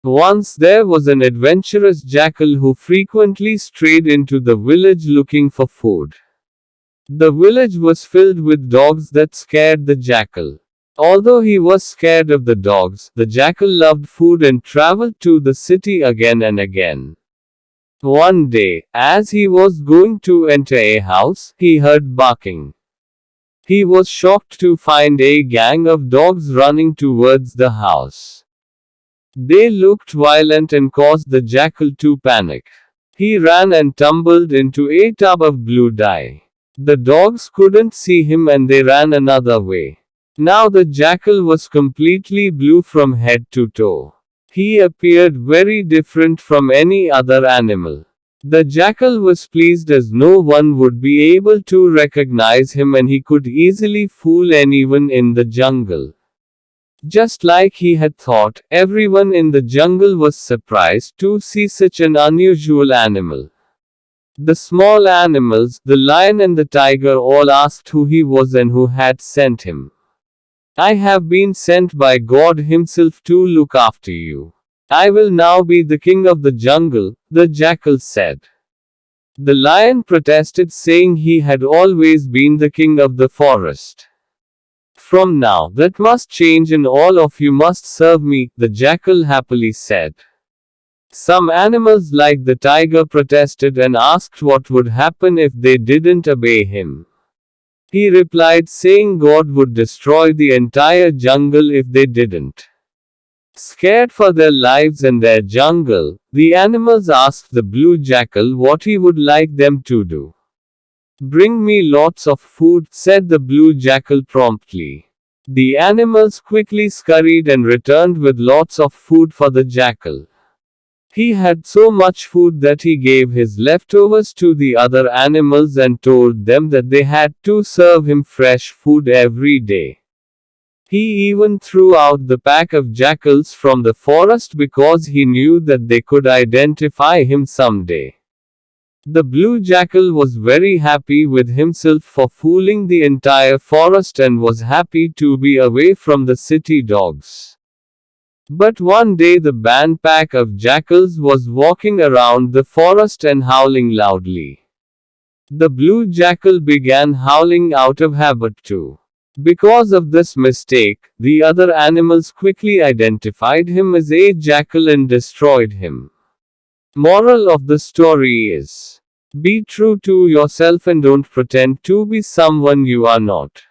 Once there was an adventurous jackal who frequently strayed into the village looking for food. The village was filled with dogs that scared the jackal. Although he was scared of the dogs, the jackal loved food and traveled to the city again and again. One day, as he was going to enter a house, he heard barking. He was shocked to find a gang of dogs running towards the house. They looked violent and caused the jackal to panic. He ran and tumbled into a tub of blue dye. The dogs couldn't see him and they ran another way. Now the jackal was completely blue from head to toe. He appeared very different from any other animal. The jackal was pleased as no one would be able to recognize him and he could easily fool anyone in the jungle. Just like he had thought, everyone in the jungle was surprised to see such an unusual animal. The small animals, the lion and the tiger, all asked who he was and who had sent him. "I have been sent by God Himself to look after you. I will now be the king of the jungle," the jackal said. The lion protested, saying he had always been the king of the forest. "From now, that must change and all of you must serve me," the jackal happily said. Some animals like the tiger protested and asked what would happen if they didn't obey him. He replied, saying God would destroy the entire jungle if they didn't. Scared for their lives and their jungle, the animals asked the blue jackal what he would like them to do. "Bring me lots of food," said the blue jackal promptly. The animals quickly scurried and returned with lots of food for the jackal. He had so much food that he gave his leftovers to the other animals and told them that they had to serve him fresh food every day. He even threw out the pack of jackals from the forest because he knew that they could identify him someday. The blue jackal was very happy with himself for fooling the entire forest and was happy to be away from the city dogs. But one day the band pack of jackals was walking around the forest and howling loudly. The blue jackal began howling out of habit too. Because of this mistake, the other animals quickly identified him as a jackal and destroyed him. Moral of the story is: be true to yourself and don't pretend to be someone you are not.